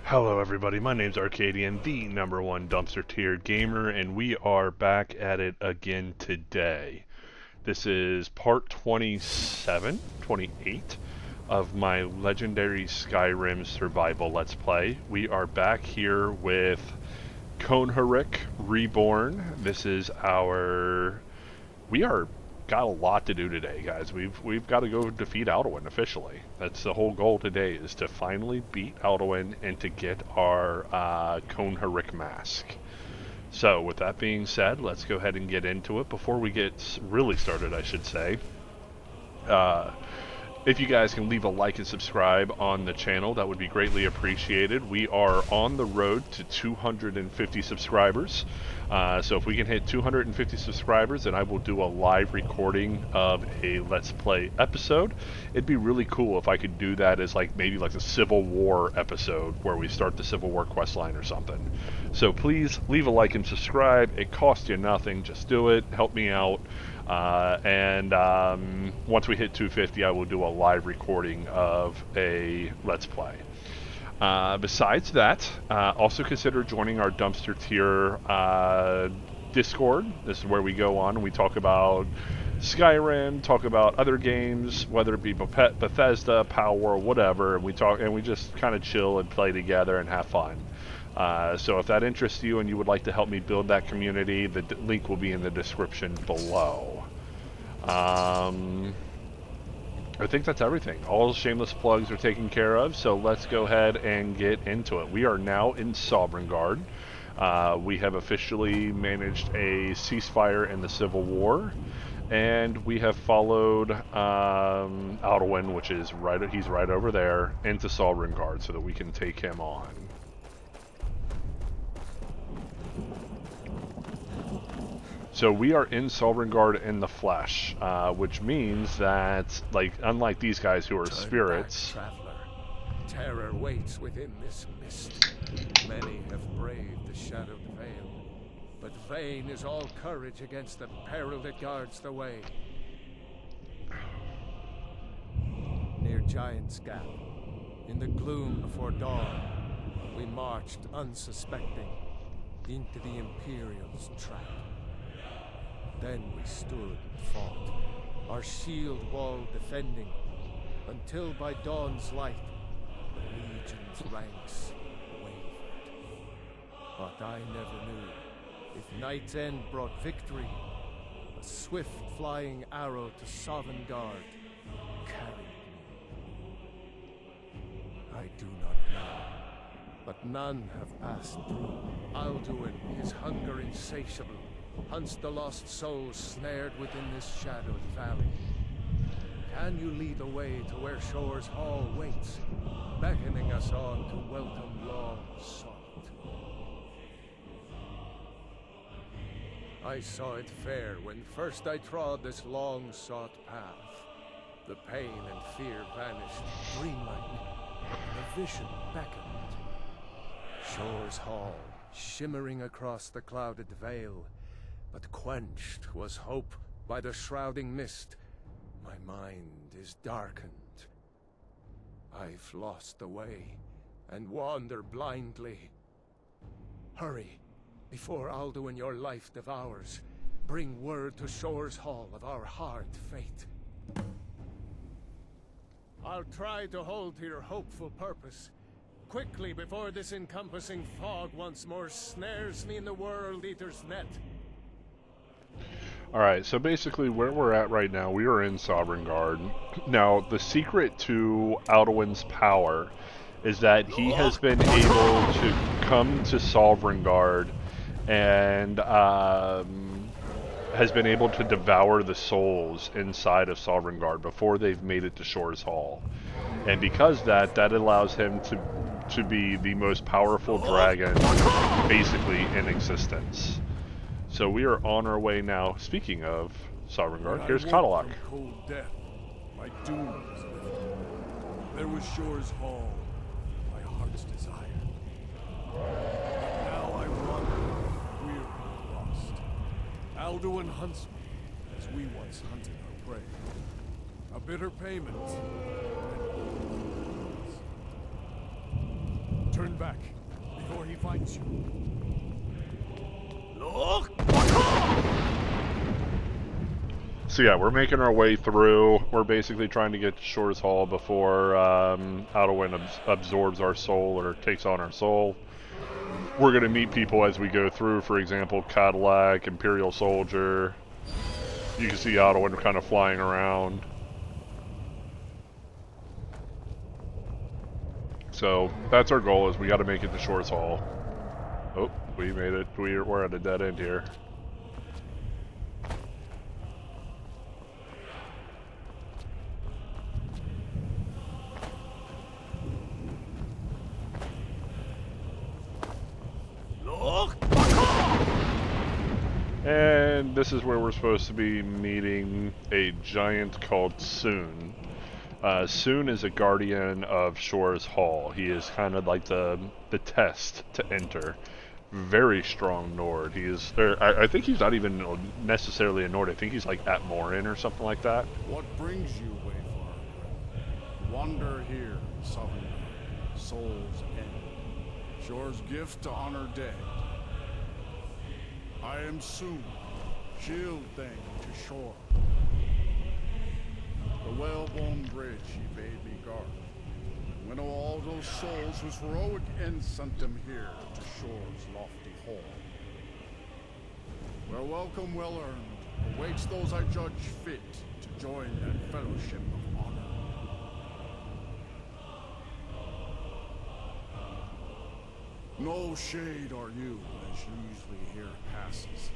Hello everybody, my name's Arcadian, the number one dumpster tiered gamer, and we are back at it again today. This is part 27, 28 of my legendary Skyrim survival let's play. We are back here with Conheric Reborn. This is our... We are got a lot to do today, guys. We've got to go defeat Alduin officially. That's the whole goal today, is to finally beat Alduin and to get our Conheric mask. So, with that being said, let's go ahead and get into it. Before we get really started, I should say, if you guys can leave a like and subscribe on the channel, that would be greatly appreciated. We are on the road to 250 subscribers. So if we can hit 250 subscribers, then I will do a live recording of a Let's Play episode. It'd be really cool if I could do that as maybe like a Civil War episode where we start the Civil War quest line or something. So please leave a like and subscribe. It costs you nothing. Just do it. Help me out. Once we hit 250, I will do a live recording of a Let's Play. Besides that, also consider joining our Dumpster Tier Discord. This is where we go on and we talk about Skyrim, talk about other games, whether it be Bethesda, Power World, whatever. And we just kind of chill and play together and have fun. So if that interests you and you would like to help me build that community, the link will be in the description below. I think that's everything. All shameless plugs are taken care of, so let's go ahead and get into it. We are now in Sovngarde. We have officially managed a ceasefire in the Civil War, and we have followed Alduin, which is he's right over there, into Sovngarde so that we can take him on. So we are in Sovngarde in the flesh, which means that, unlike these guys who are spirits... Back, traveler. Terror waits within this mist. Many have braved the shadowed veil, but vain is all courage against the peril that guards the way. Near Giant's Gap, in the gloom before dawn, we marched unsuspecting into the Imperial's trap. Then we stood and fought, our shield wall defending, until by dawn's light, the Legion's ranks wavered. But I never knew, if night's end brought victory, a swift flying arrow to Sovngarde carried me. I do not know, but none have passed through. Alduin, his hunger insatiable, hunts the lost souls snared within this shadowed valley. Can you lead the way to where Shore's Hall waits, beckoning us on to welcome long sought? I saw it fair when first I trod this long sought path. The pain and fear vanished, dreamlike, and a vision beckoned. Shore's Hall, shimmering across the clouded veil, but quenched was hope by the shrouding mist. My mind is darkened. I've lost the way, and wander blindly. Hurry, before Alduin your life devours. Bring word to Shore's Hall of our hard fate. I'll try to hold to your hopeful purpose, quickly before this encompassing fog once more snares me in the World Eater's net. Alright, so basically where we're at right now, we are in Sovngarde. Now, the secret to Alduin's power is that he has been able to come to Sovngarde and has been able to devour the souls inside of Sovngarde before they've made it to Shore's Hall. And because that allows him to be the most powerful dragon basically in existence. So we are on our way now. Speaking of Sovngarde, here's Catalog. Cold death. My doom was lifted. There was Shore's Hall, my heart's desire. But now I wander, weary and lost. Alduin hunts me, as we once hunted our prey. A bitter payment. Turn back before he finds you. Look! So yeah, we're making our way through. We're basically trying to get to Shore's Hall before Alduin absorbs our soul or takes on our soul. We're going to meet people as we go through, for example, Cadillac, Imperial Soldier. You can see Alduin kind of flying around. So that's our goal, is we got to make it to Shore's Hall. Oh, we made it. We're at a dead end here. And this is where we're supposed to be meeting a giant called Soon. Soon is a guardian of Shore's Hall. He is kind of like the test to enter. Very strong Nord. He is. I think he's not even necessarily a Nord. I think he's like at Morin or something like that. What brings you, Wayfarer? Wander here, Sovereign, Soul's End. Shore's gift to honor dead. I am Soon, shield thing to Shore. The whalebone bridge he bade me guard. Winnow all those souls whose heroic end sent them here to Shore's lofty hall. Where welcome well earned awaits those I judge fit to join that fellowship of honor. No shade are you, as usually here passes.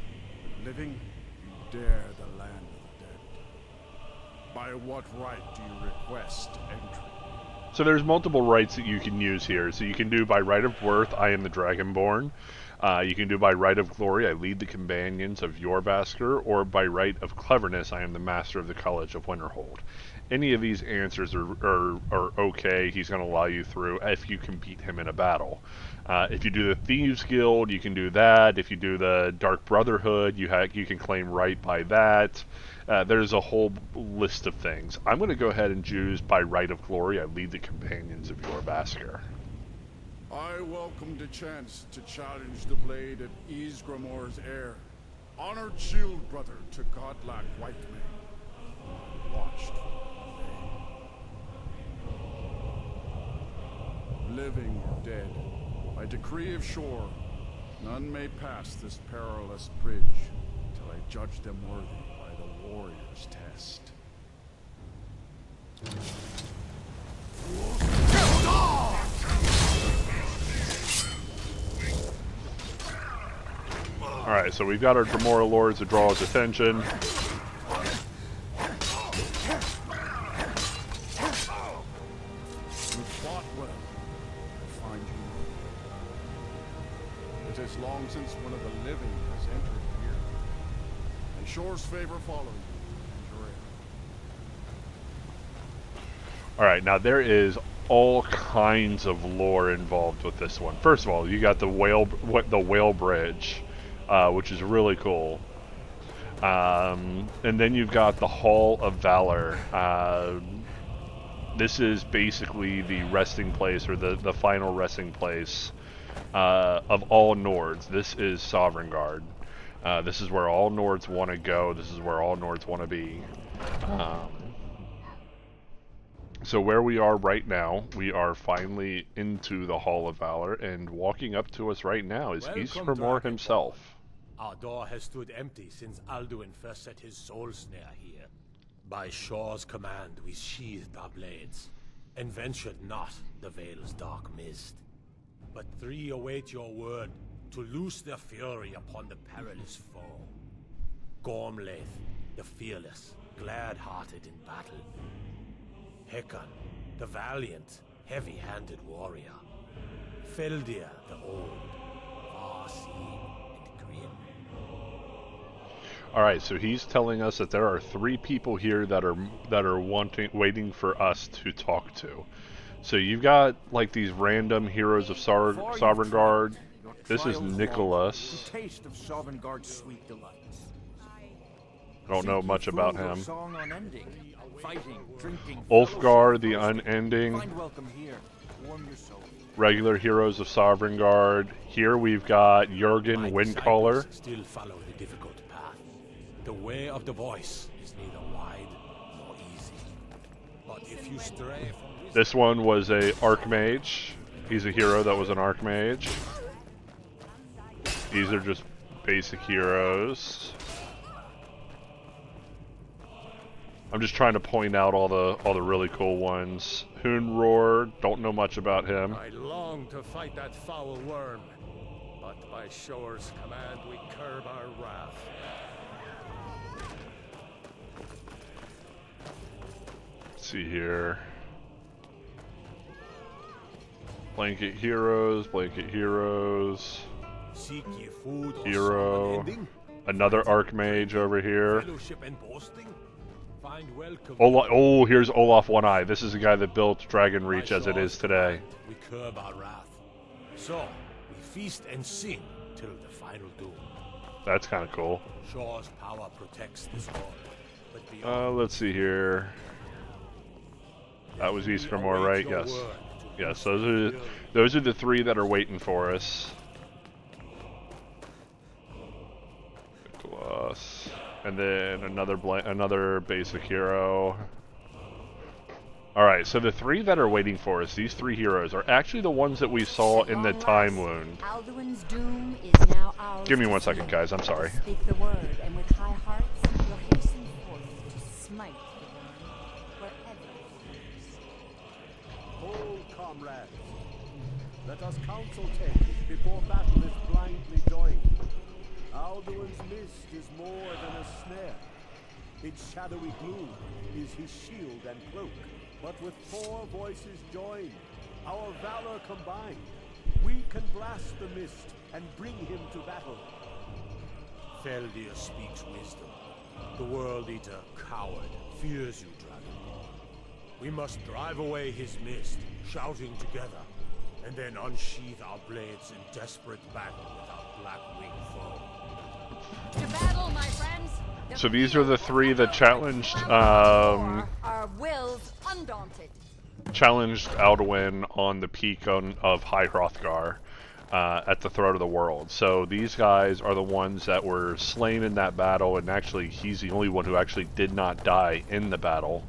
Living, you dare the land of the dead. By what right do you request entry? So there's multiple rights that you can use here. So you can do by right of birth, I am the Dragonborn. You can do by right of glory, I lead the companions of Yorbasker, or by right of cleverness, I am the master of the College of Winterhold. Any of these answers are okay. He's going to allow you through if you can beat him in a battle. If you do the Thieves Guild, you can do that. If you do the Dark Brotherhood, you can claim right by that. There's a whole list of things. I'm going to go ahead and choose by right of glory, I lead the companions of Yorbasker. I welcome the chance to challenge the blade of Ysgramor's heir, honored shield brother to godlike white man. Watched from living or dead, by decree of Shore, none may pass this perilous bridge till I judge them worthy by the warrior's test. Alright, so we've got our Dremora Lords to draw his attention. We fought well. I find you. It is long since one of the living has entered here. And Shore's favor follow you, and your heir. Alright, now there is all kinds of lore involved with this one. First of all, you got the whale bridge, which is really cool. And then you've got the Hall of Valor. This is basically the resting place, or the final resting place of all Nords. This is Sovngarde. This is where all Nords want to go. This is where all Nords want to be. So where we are right now, we are finally into the Hall of Valor, and walking up to us right now is Ysgramor himself. Our door has stood empty since Alduin first set his soul snare here. By Shore's command, we sheathed our blades, and ventured not the Vale's dark mist. But three await your word to loose their fury upon the perilous foe. Gormlaith, the fearless, glad-hearted in battle. Hekon, the valiant, heavy-handed warrior. Feldir, the old, far-seeing and grim. Alright, so he's telling us that there are 3 people here that are waiting for us to talk to. So you've got like these random heroes of Sovngarde. This is Nicholas. Taste of Sovngarde's sweet delights. I don't know much about him. Song unending. fighting, drinking, Ulfgar the fellowship, Unending. find welcome here. Warm your soul. Regular heroes of Sovereign Guard. Here we've got Jurgen My Windcaller. disciples still follow the difficult path. The way of the voice is neither wide nor easy. But if you stray from wisdom, This one was a Archmage. He's a hero that was an Archmage. These are just basic heroes. I'm just trying to point out all the really cool ones. Hoonroar, don't know much about him. I long to fight that foul worm, but by Shor's command we curb our wrath. Let's see here. Blanket heroes, blanket heroes. seek ye food or Hero. some unending? Another Archmage over here. Fellowship and boasting? Find welcome. Oh, here's Olaf One Eye. This is the guy that built Dragon Reach By as it is Shor's today. command, we curb our wrath. So, we feast and sing till the final doom. That's kind of cool. Shor's power protects this world. But beyond, Let's see here. That was we Easternmore, await right? your Yes. word to Yes, boost those are the three that are waiting for us. Nicholas. And then another basic hero. Alright, so the three that are waiting for us, these three heroes, are actually the ones that we saw in the Time Wound. Alduin's doom is now ours. Give me to 1 second, seal. guys, I'm sorry. Speak the word, and with high hearts we'll hasten forth to smite the worm wherever it lives. Hold, comrades. Let us counsel take before battle is blindly joined. Alduin's mist is more than a snare. Its shadowy gloom is his shield and cloak. But with 4 voices joined, our valor combined, we can blast the mist and bring him to battle. Feldir speaks wisdom. The World Eater, coward, fears you, dragon. We must drive away his mist, shouting together, and then unsheath our blades in desperate battle with our black-winged foe. To battle, my friends. So these are the three that challenged, Our wills undaunted. challenged Alduin on the peak of High Hrothgar at the throat of the world. So these guys are the ones that were slain in that battle, and actually he's the only one who actually did not die in the battle.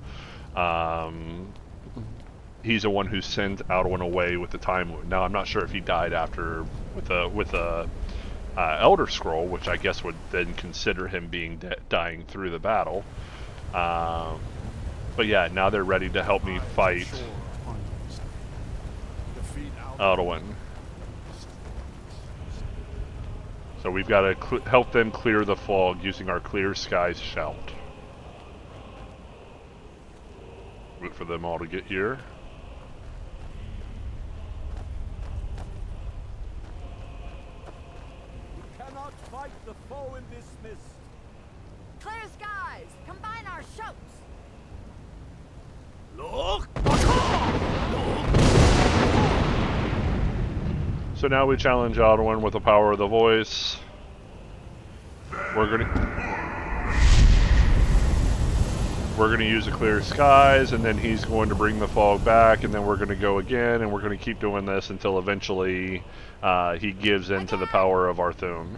He's the one who sent Alduin away with the Time Wound. Now I'm not sure if he died after with a Elder Scroll, which I guess would then consider him being dying through the battle. But yeah, now they're ready to help me fight Alduin. So we've got to help them clear the fog using our Clear Skies Shout. Wait for them all to get here. Cannot fight the foe in this mist. Clear skies. Combine our shouts. So now we challenge Alduin with the power of the voice. We're gonna use the Clear Skies, and then he's going to bring the fog back, and then we're gonna go again, and we're gonna keep doing this until eventually he gives in to the power of Arthun.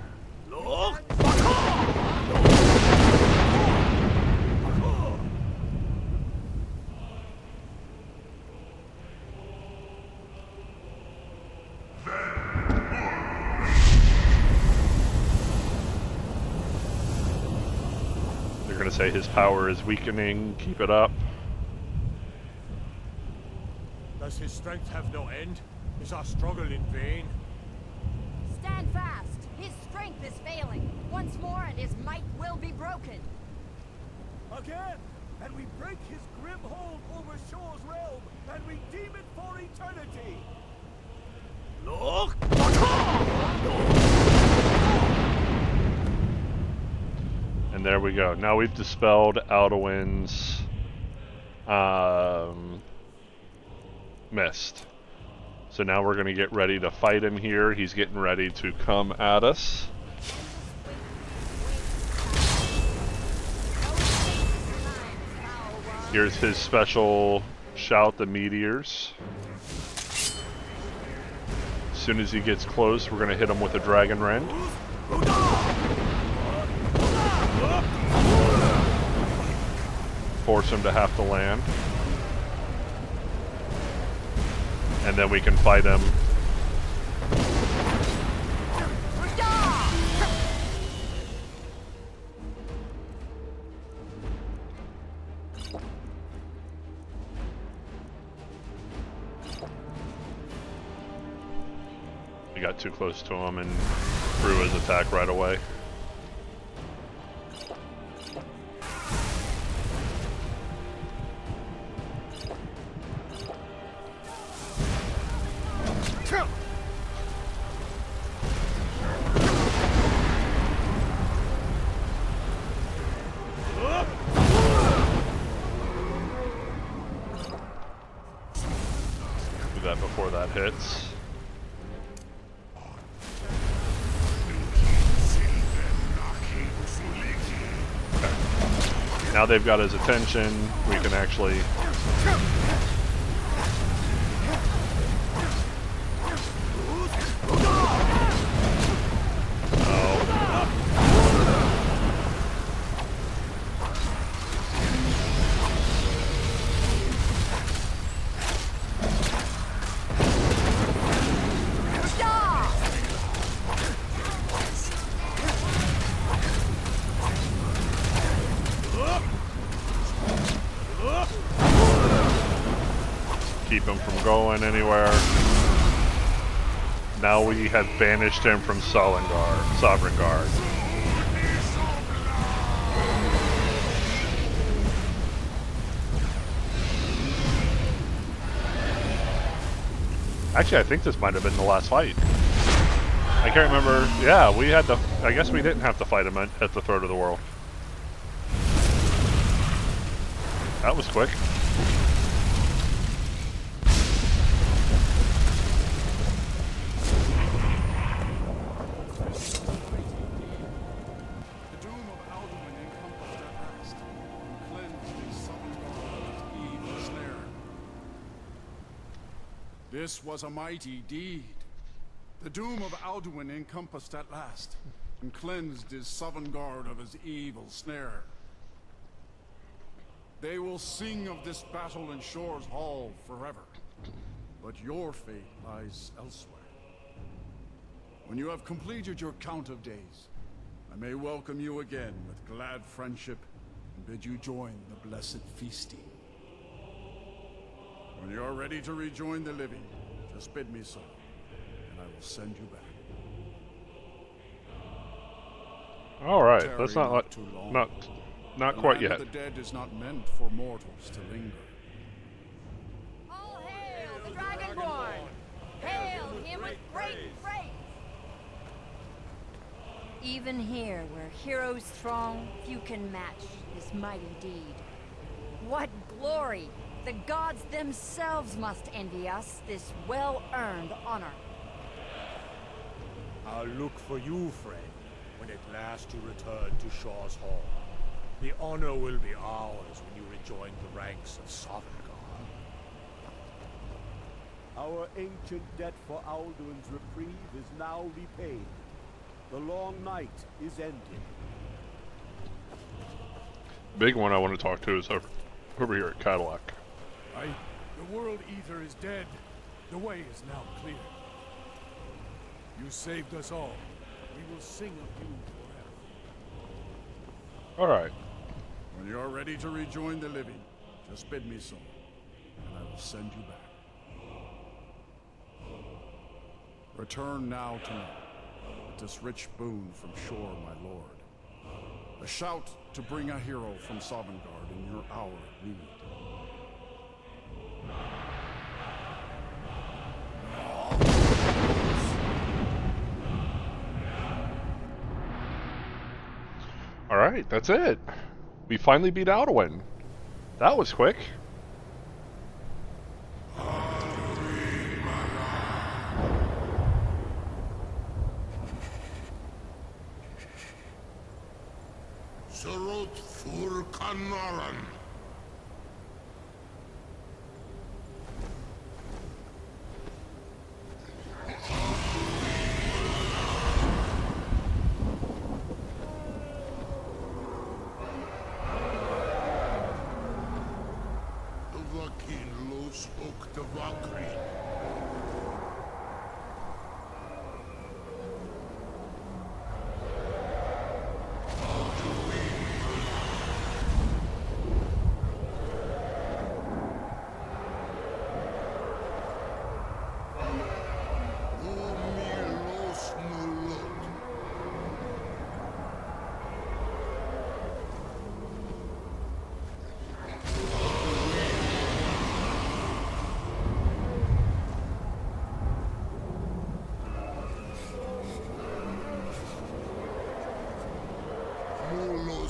They're gonna say his power is weakening, keep it up. Does his strength have no end? Is our struggle in vain? Stand fast. His strength is failing. Once more, and his might will be broken. Again, and we break his grim hold over Shor's realm, and we deem it for eternity. And there we go. Now we've dispelled Alduin's mist. So now we're going to get ready to fight him here. He's getting ready to come at us. Here's his special shout, the meteors. As soon as he gets close, we're going to hit him with a dragon rend. Force him to have to land. And then we can fight him. We got too close to him and threw his attack right away. Do that before that hits. Now they've got his attention, we can actually... keep him from going anywhere. Now we have banished him from Sovereign Guard. Actually, I think this might have been the last fight. I can't remember. Yeah, we had to. I guess we didn't have to fight him at the throat of the world. That was quick. This was a mighty deed. The doom of Alduin encompassed at last, and cleansed his Sovngarde of his evil snare. They will sing of this battle in Shore's Hall forever, but your fate lies elsewhere. When you have completed your count of days, I may welcome you again with glad friendship and bid you join the blessed feasting. When you are ready to rejoin the living, just bid me so, and I will send you back. All right, Tarry that's not too long. not quite The land yet. of the dead is not meant for mortals to linger. All hail the Dragonborn! Hail him with great praise! Even here, where heroes throng, few can match this mighty deed. What glory! The gods themselves must envy us this well-earned honor. I'll look for you, friend, when at last you return to Shaw's Hall. The honor will be ours when you rejoin the ranks of Sovngarde. Our ancient debt for Alduin's reprieve is now repaid. The long night is ended. Big one I want to talk to is over here at Cadillac. The World Eater is dead. The way is now clear. You saved us all. We will sing of you forever. All right. When you are ready to rejoin the living, just bid me so, and I will send you back. Return now to me, with this rich boon from Shore, my lord. A shout to bring a hero from Sovngarde in your hour of need. All right, that's it. We finally beat Alduin. That was quick. Surut fur kanaran.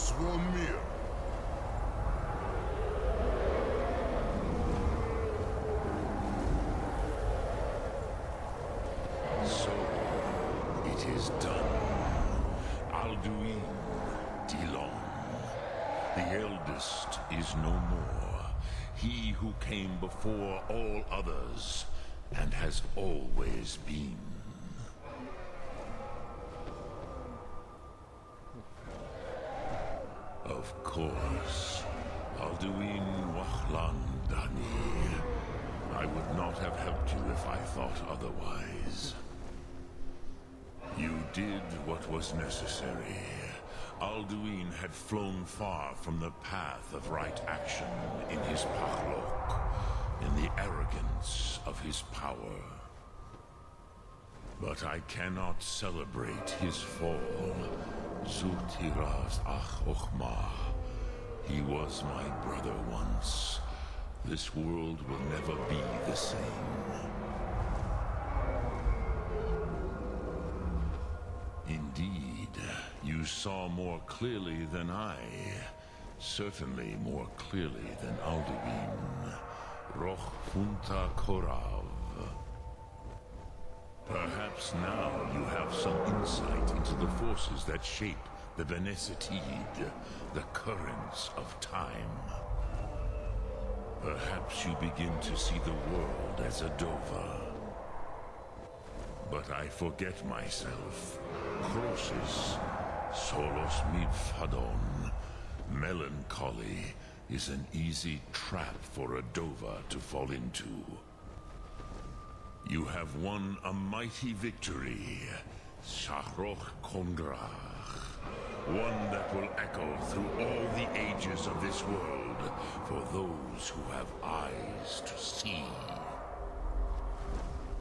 Svomir. So, it is done. Alduin, Dilon. The eldest is no more. He who came before all others, and has always been. Of course, Alduin Wahlan Dani. I would not have helped you if I thought otherwise. You did what was necessary. Alduin had flown far from the path of right action in his Pachlok, in the arrogance of his power. But I cannot celebrate his fall. Zutiraz Ach Ochmah. He was my brother once. This world will never be the same. Indeed, you saw more clearly than I. Certainly more clearly than Alduin. Roch Funta Korav. Perhaps now you have some insight into the forces that shape the Benesitid, the currents of time. Perhaps you begin to see the world as a Dova. But I forget myself. Crosis, solos midfadon. Melancholy is an easy trap for a Dova to fall into. You have won a mighty victory, Shahroch Kongrach. One that will echo through all the ages of this world for those who have eyes to see.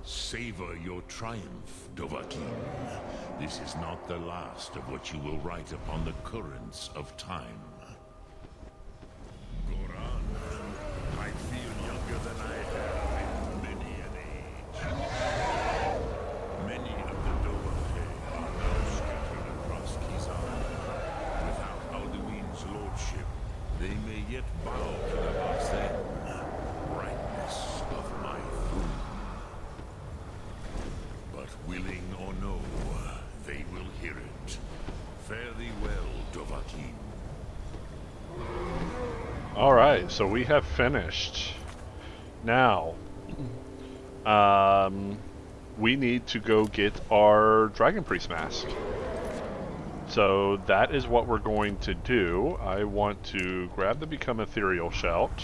Savor your triumph, Dovahkiin. This is not the last of what you will write upon the currents of time. Goran, I feel younger than I have in many an age. Many of the Dovahkiin are now scattered across Kizan. Without Alduin's lordship, they may yet bow to the Bazen, brightness of my throne. But willing or no, they will hear it. Fare thee well, Dovahkiin. Alright, so we have finished. Now, we need to go get our Dragon Priest mask. So that is what we're going to do. I want to grab the Become Ethereal Shout.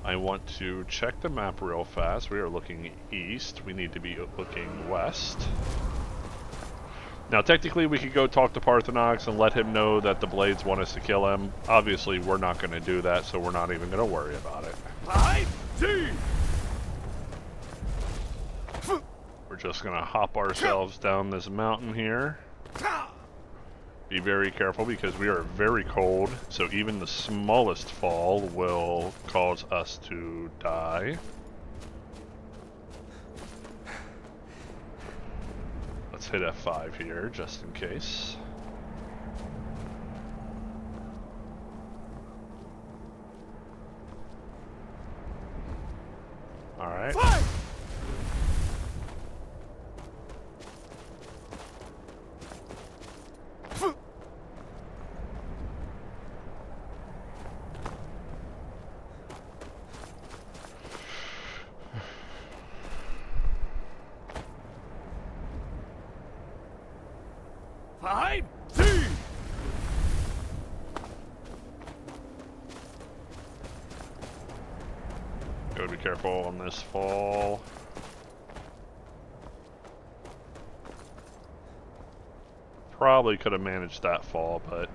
I want to check the map real fast. We are looking east. We need to be looking west. Now, technically, we could go talk to Parthenox and let him know that the Blades want us to kill him. Obviously, we're not going to do that, so we're not even going to worry about it. We're just going to hop ourselves down this mountain here. Be very careful because we are very cold, so even the smallest fall will cause us to die. Let's hit F5 here, just in case. Alright. Gotta be careful on this fall. Probably could have managed that fall, but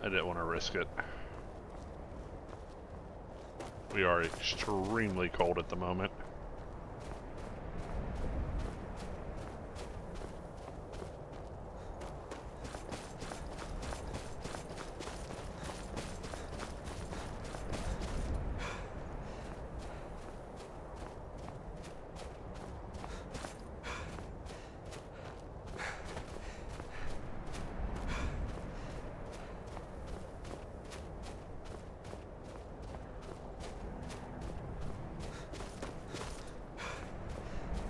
I didn't want to risk it. We are extremely cold at the moment.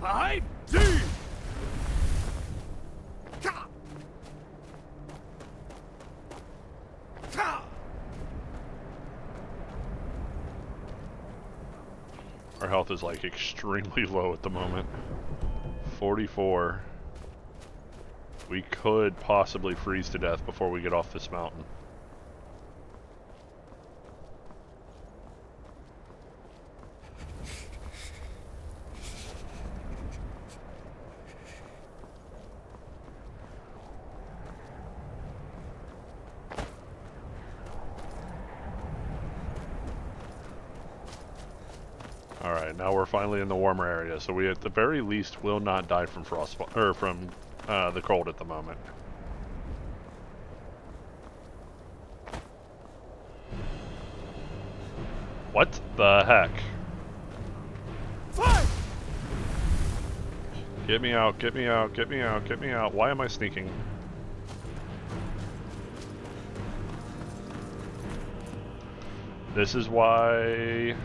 Behind thee! Ka! Ka! Our health is like extremely low at the moment. 44. We could possibly freeze to death before we get off this mountain. Alright, now we're finally in the warmer area, so we at the very least will not die from frostbite, or from the cold at the moment. What the heck? Fight! Get me out, get me out, get me out, get me out. Why am I sneaking? This is why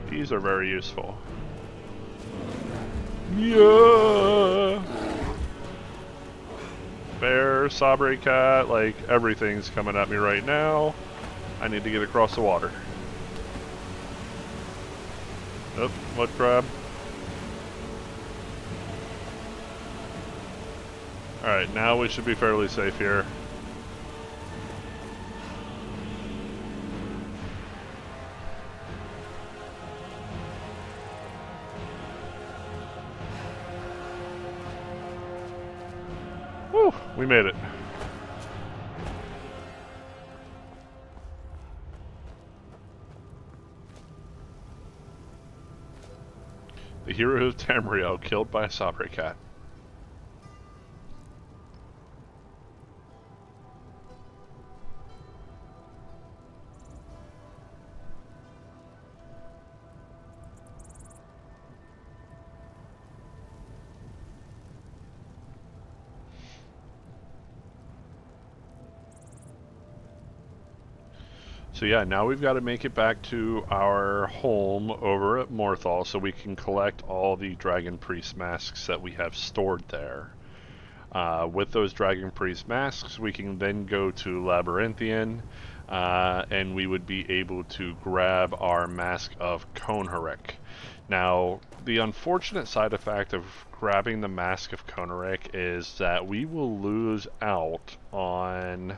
these are very useful. Yeah! Bear, Sabre cat, like everything's coming at me right now. I need to get across the water. Oh, mud crab. Alright, now we should be fairly safe here. Whew, we made it. The hero of Tamriel killed by a Sabre cat. So yeah, now we've got to make it back to our home over at Morthal so we can collect all the Dragon Priest masks that we have stored there. With those Dragon Priest masks, we can then go to Labyrinthian, and we would be able to grab our Mask of Conheric. Now, the unfortunate side effect of grabbing the Mask of Conheric is that we will lose out on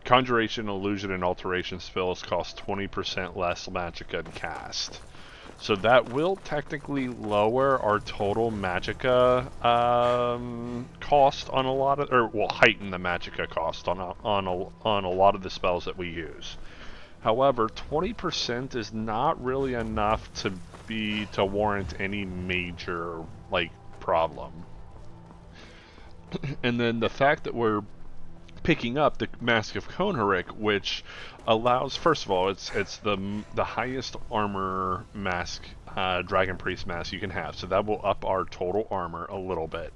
Conjuration, Illusion, and Alteration spells cost 20% less magicka to cast. So that will technically lower our total magicka cost on a lot of, or will heighten the magicka cost on a lot of the spells that we use. However, 20% is not really enough to warrant any major problem. And then the fact that we're picking up the Mask of Conheric, which allows, first of all, it's the highest armor mask, Dragon Priest mask you can have, so that will up our total armor a little bit.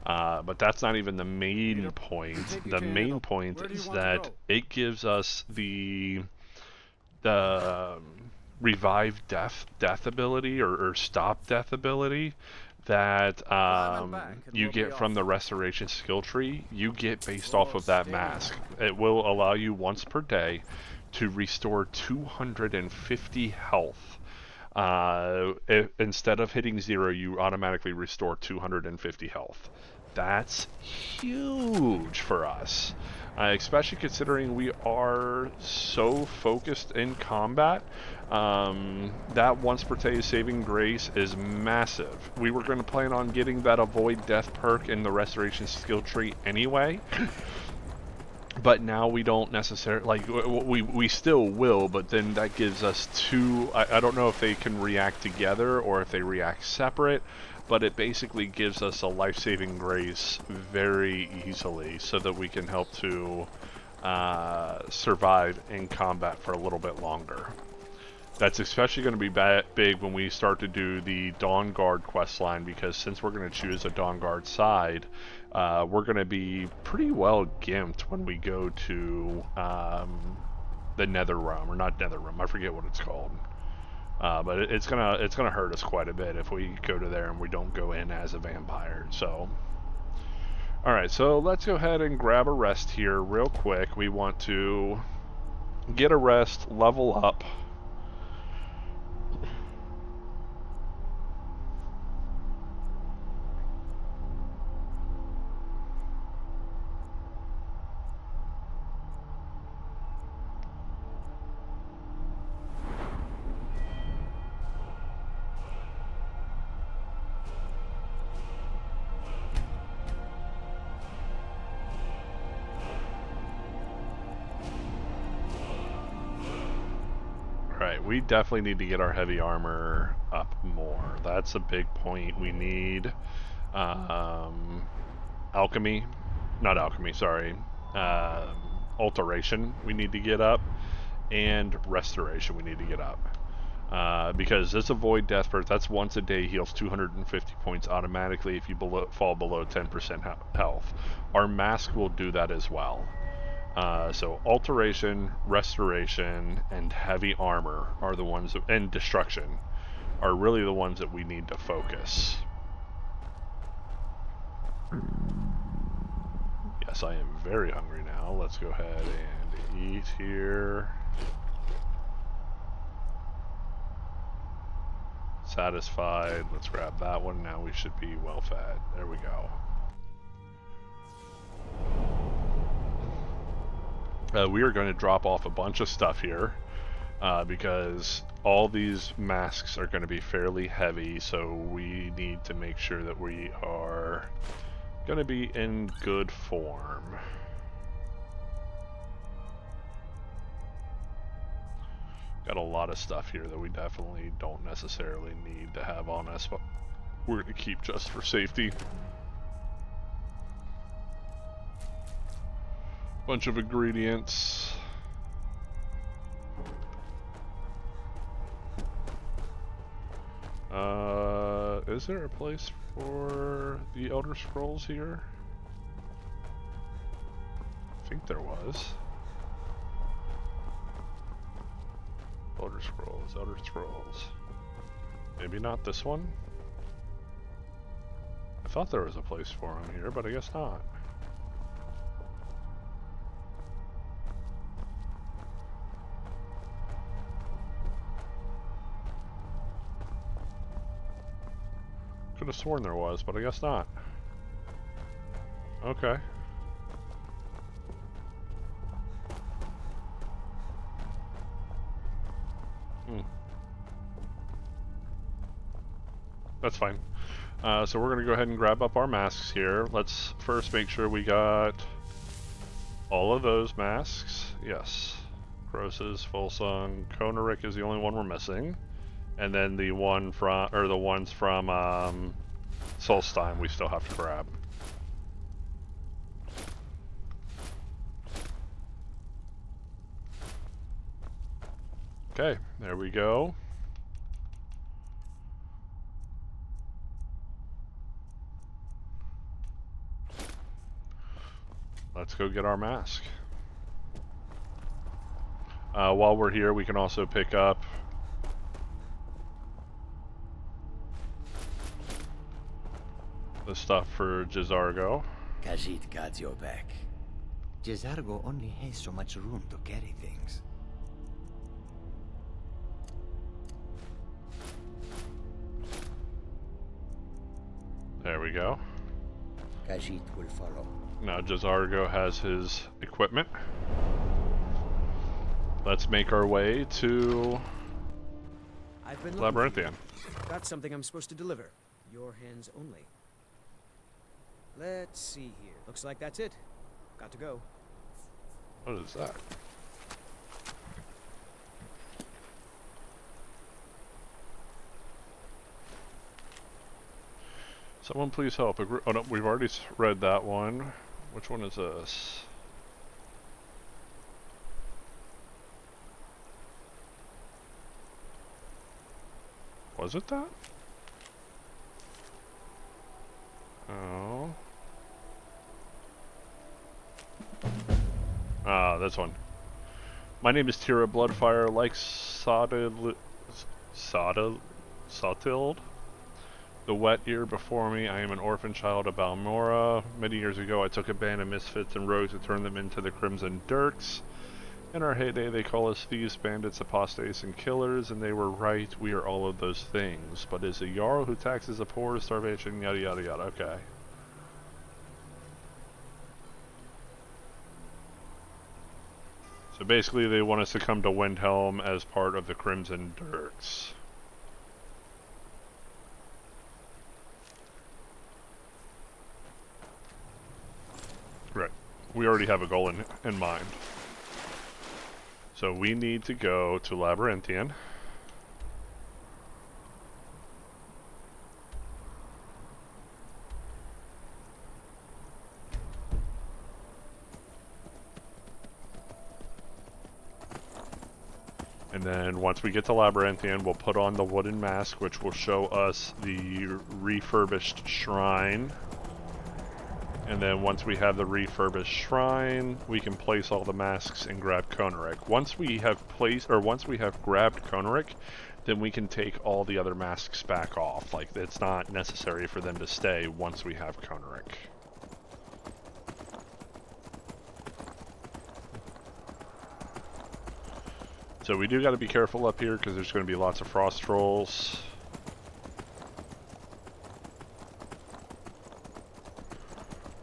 But that's not even the main point. The main point is that it gives us the revive death ability, or stop death ability, that you get from the restoration skill tree. You get based off of that mask. It will allow you once per day to restore 250 health. Instead of hitting 0, you automatically restore 250 health. That's huge for us, especially considering we are so focused in combat. That once per day saving grace is massive. We were going to plan on getting that avoid death perk in the restoration skill tree anyway, but now we don't necessarily, we still will, but then that gives us two, I don't know if they can react together or if they react separate, but it basically gives us a life-saving grace very easily so that we can help to survive in combat for a little bit longer. That's especially going to be big when we start to do the Dawn Guard questline, because since we're going to choose a Dawn Guard side, we're going to be pretty well gimped when we go to the Nether Realm, or not Nether Realm, I forget what it's called. But it's gonna hurt us quite a bit if we go to there and we don't go in as a vampire. So, all right, so let's go ahead and grab a rest here real quick. We want to get a rest, level up. Right, we definitely need to get our heavy armor up more. That's a big point. We need alchemy, not alchemy, sorry, alteration we need to get up, and restoration we need to get up. Because this avoid death birth, that's once a day, heals 250 points automatically if you fall below 10% health. Our mask will do that as well. So alteration, restoration, and heavy armor are the ones that, and destruction are really the ones that we need to focus. Yes, I am very hungry now. Let's go ahead and eat here. Satisfied. Let's grab that one. Now we should be well fed. There we go. We are going to drop off a bunch of stuff here because all these masks are going to be fairly heavy, so we need to make sure that we are going to be in good form. Got a lot of stuff here that we definitely don't necessarily need to have on us, but we're going to keep just for safety. Bunch of ingredients. Is there a place for the Elder Scrolls here? I think there was. Elder Scrolls, Elder Scrolls. Maybe not this one? I thought there was a place for them here, but I guess not. Could have sworn there was, but I guess not. Okay. That's fine. So we're gonna go ahead and grab up our masks here. Let's first make sure we got all of those masks. Yes. Croesus, Volsung, Konarik is the only one we're missing. And then the one from, or the ones from Solstein we still have to grab. Okay, there we go. Let's go get our mask. While we're here, we can also pick up the stuff for Jizargo. Khajiit got your back. Jizargo only has so much room to carry things. There we go. Khajiit will follow. Now Jizargo has his equipment. Let's make our way to I've been Labyrinthian. Got something I'm supposed to deliver. Your hands only. Let's see here. Looks like that's it. Got to go. What is that? Someone please help. Oh no, we've already read that one. Which one is this? Was it that? Oh. Ah, this one. My name is Tira Bloodfire. Like Sotild. The wet year before me, I am an orphan child of Balmora. Many years ago, I took a band of misfits and rogues and turned them into the Crimson Dirks. In our heyday, they call us thieves, bandits, apostates, and killers, and they were right. We are all of those things. But is a Jarl who taxes the poor, starvation, yada yada yada. Okay. So basically, they want us to come to Windhelm as part of the Crimson Dirks. Right. We already have a goal in mind. So we need to go to Labyrinthian. And then once we get to Labyrinthian, we'll put on the wooden mask, which will show us the refurbished shrine. And then once we have the refurbished shrine, we can place all the masks and grab Konorik. Once we have grabbed Konorik, then we can take all the other masks back off. Like, it's not necessary for them to stay once we have Konorik. So we do got to be careful up here because there's going to be lots of frost trolls.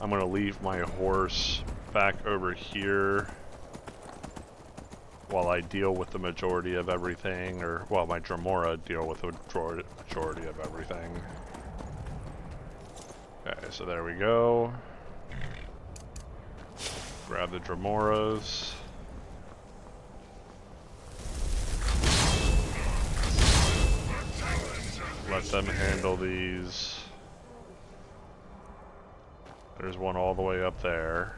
I'm going to leave my horse back over here while I deal with the majority of everything, or, well, my Dremora deal with the majority of everything. Okay, so there we go. Grab the Dremoras. Let them handle these. There's one all the way up there.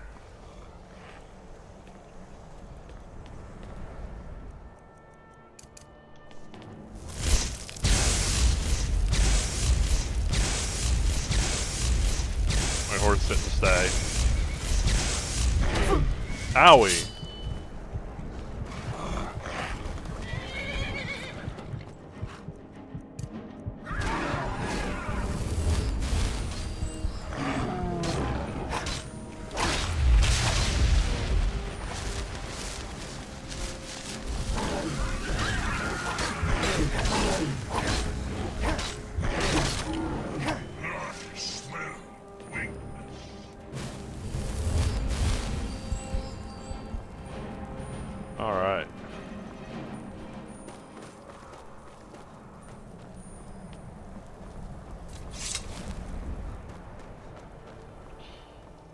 My horse didn't stay. Owie! Alright.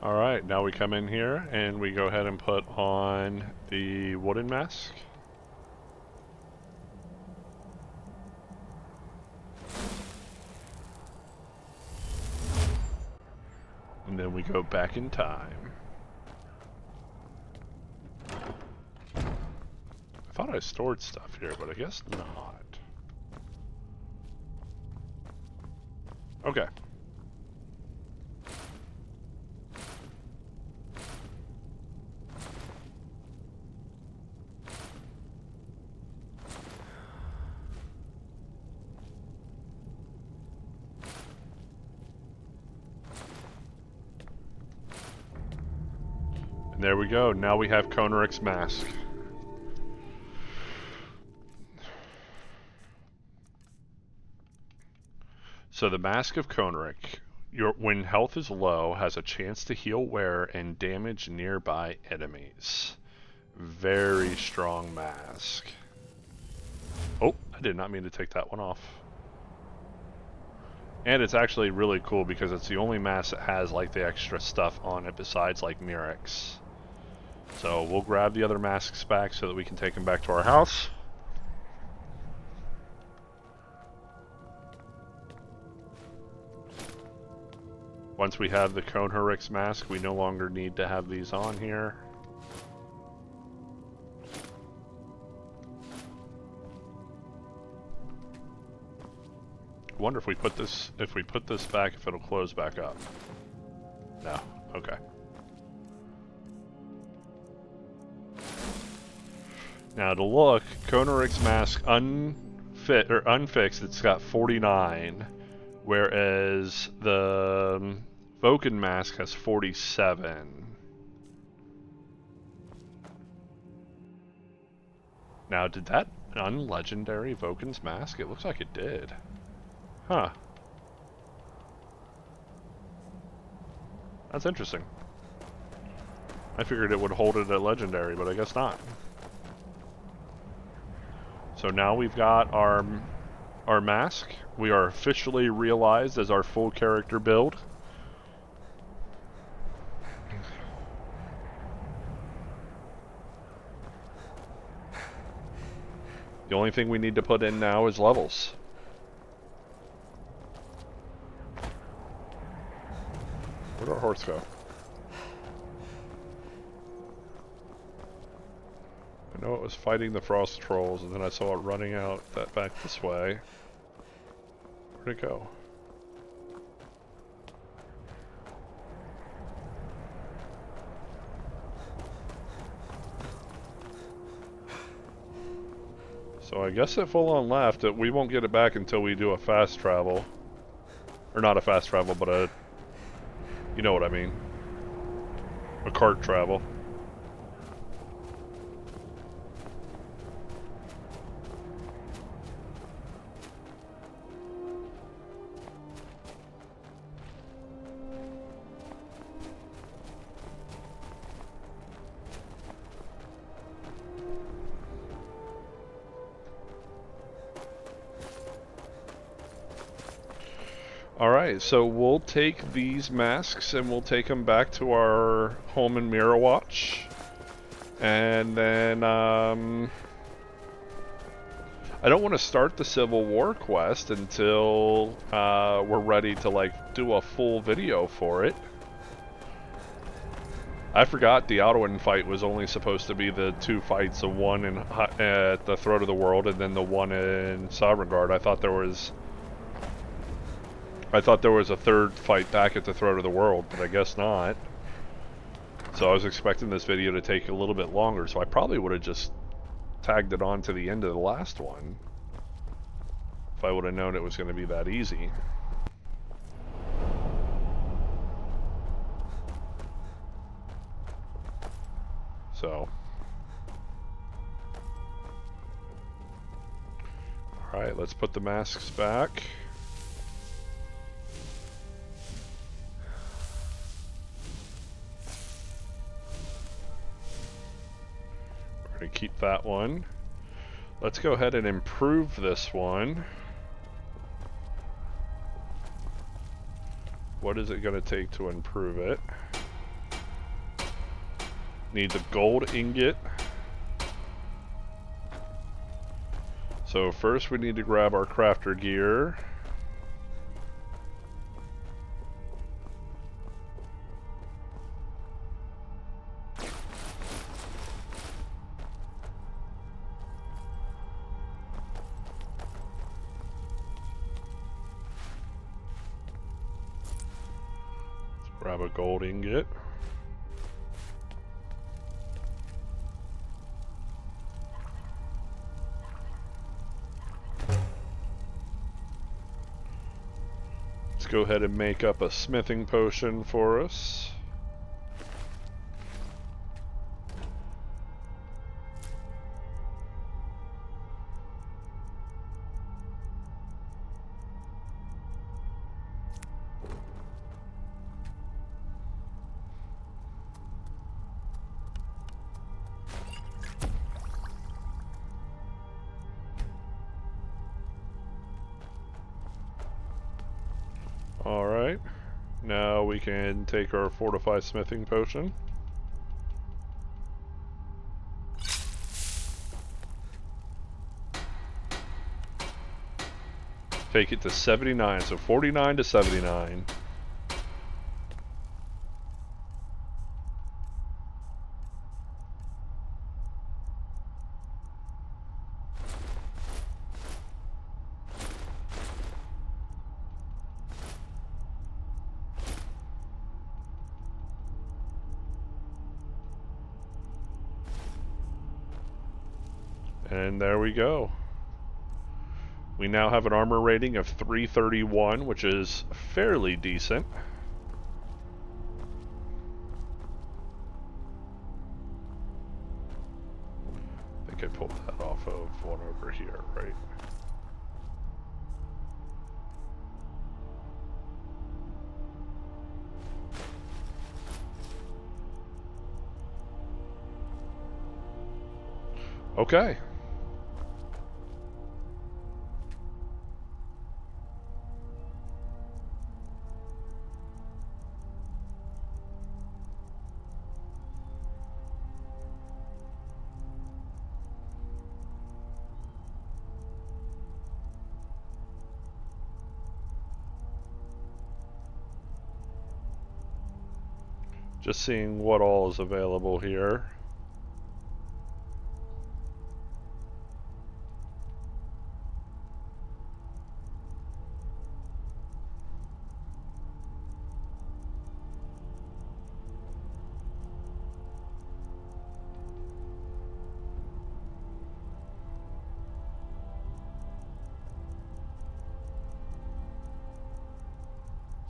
Alright, now we come in here and we go ahead and put on the wooden mask. And then we go back in time. I thought I stored stuff here, but I guess not. Okay. And there we go. Now we have Konorik's mask. So the Mask of Konorik, when health is low, has a chance to heal wearer and damage nearby enemies. Very strong mask. Oh, I did not mean to take that one off. And it's actually really cool because it's the only mask that has like the extra stuff on it besides like Mirix. So we'll grab the other masks back so that we can take them back to our house. Once we have the Konorik's mask, we no longer need to have these on here. I wonder if we put this back, if it'll close back up. No. Okay. Now to look, Konorik's mask unfixed, it's got 49, whereas the Vulcan mask has 47. Now, did that unlegendary Vulcan's mask? It looks like it did. Huh. That's interesting. I figured it would hold it at legendary, but I guess not. So now we've got our mask. We are officially realized as our full character build. The only thing we need to put in now is levels. Where'd our horse go? I know it was fighting the frost trolls, and then I saw it running out back this way. Where'd it go? So I guess it full on left. We won't get it back until we do a fast travel. Or not a fast travel, but a... You know what I mean. A cart travel. Alright, so we'll take these masks and we'll take them back to our home in Mirawatch. And then, I don't want to start the Civil War quest until we're ready to, like, do a full video for it. I forgot the Alduin fight was only supposed to be the 2 fights, the one at the Throat of the World and then the one in Sovngarde. I thought there was a third fight back at the Throat of the World, but I guess not. So I was expecting this video to take a little bit longer, so I probably would have just tagged it on to the end of the last one. If I would have known it was going to be that easy. So. Alright, let's put the masks back. We're going to keep that one. Let's go ahead and improve this one. What is it going to take to improve it? Needs a gold ingot. So first we need to grab our crafter gear. Grab a gold ingot. Let's go ahead and make up a smithing potion for us. Alright, now we can take our fortified smithing potion. Take it to 79, so 49 to 79. And there we go. We now have an armor rating of 331, which is fairly decent. I think I pulled that off of one over here, right? Okay. Just seeing what all is available here.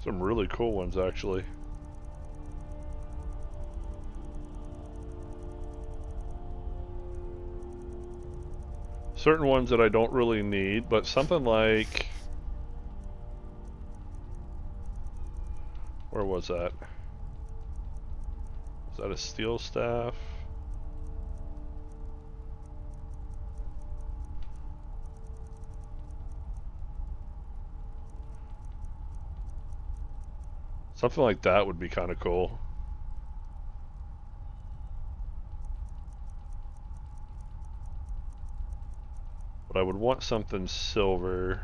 Some really cool ones, actually. Certain ones that I don't really need, but something like... Where was that? Was that a steel staff? Something like that would be kind of cool. But I would want something silver.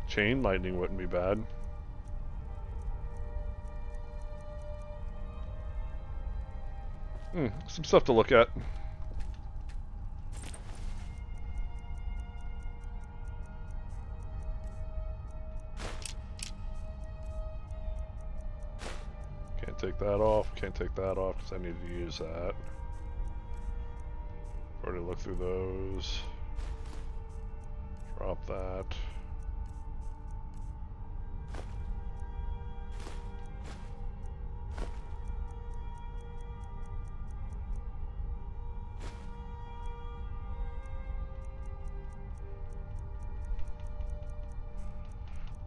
Chain lightning wouldn't be bad. Some stuff to look at. Can't take that off. Can't take that off because I need to use that. Already looked through those. Drop that.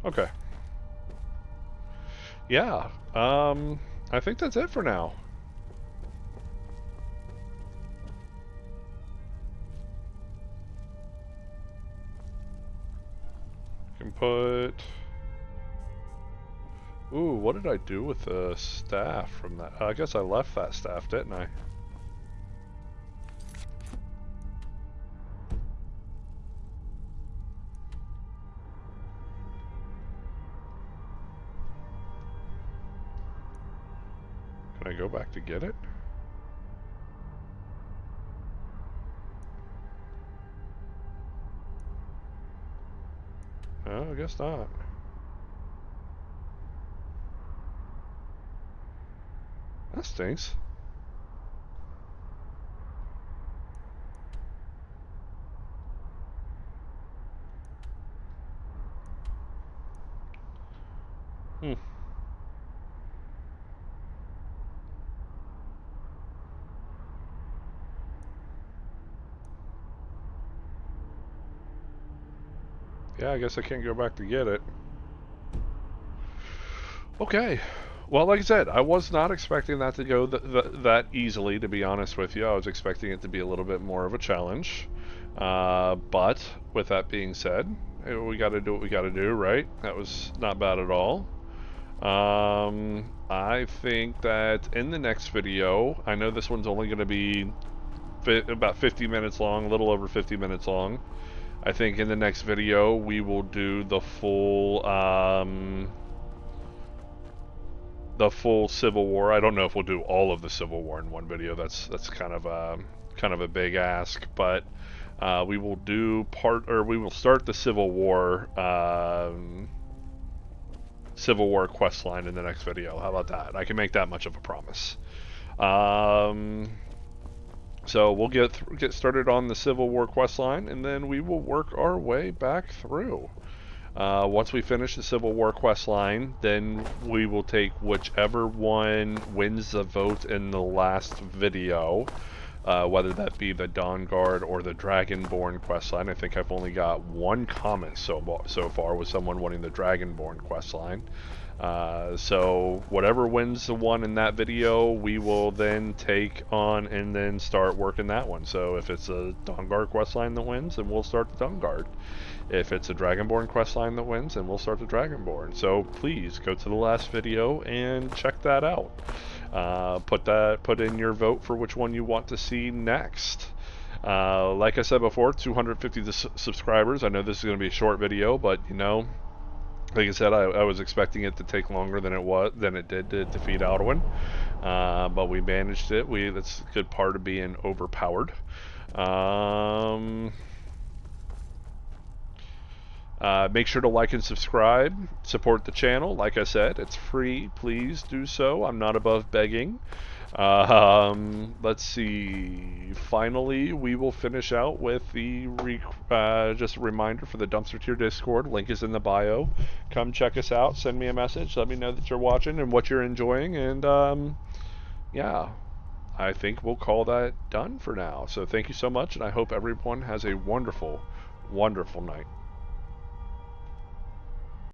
Okay. Yeah, I think that's it for now. Can put... Ooh, what did I do with the staff from that? I guess I left that staff, didn't I? Can I go back to get it? No, I guess not. That stinks. Yeah, I guess I can't go back to get it. Okay. Well, like I said, I was not expecting that to go that easily, to be honest with you. I was expecting it to be a little bit more of a challenge. But, with that being said, we gotta do what we gotta do, right? That was not bad at all. I think that in the next video, I know this one's only gonna be about 50 minutes long, a little over 50 minutes long. I think in the next video we will do the full Civil War. I don't know if we'll do all of the Civil War in one video. That's kind of a big ask, but we will do we will start the Civil War quest line in the next video. How about that? I can make that much of a promise. So we'll get started on the Civil War quest line, and then we will work our way back through. Once we finish the Civil War quest line, then we will take whichever one wins the vote in the last video, whether that be the Dawn Guard or the Dragonborn quest line. I think I've only got one comment so far with someone wanting the Dragonborn quest line. So whatever wins the one in that video, we will then take on and then start working that one. So if it's a Dawn Guard quest line that wins, then we'll start the Dawn Guard. If it's a Dragonborn quest line that wins, then we'll start the Dragonborn. So please go to the last video and check that out. Put in your vote for which one you want to see next. Like I said before, 250 subscribers. I know this is going to be a short video, but you know, like I said, I was expecting it to take longer than it did to defeat Alduin, but we managed it. That's a good part of being overpowered. Make sure to like and subscribe. Support the channel. Like I said, it's free. Please do so. I'm not above begging. Let's see. Finally, we will finish out with the just a reminder for the Dumpster Tier Discord. Link is in the bio. Come check us out. Send me a message. Let me know that you're watching and what you're enjoying. And yeah, I think we'll call that done for now. So thank you so much, and I hope everyone has a wonderful, wonderful night.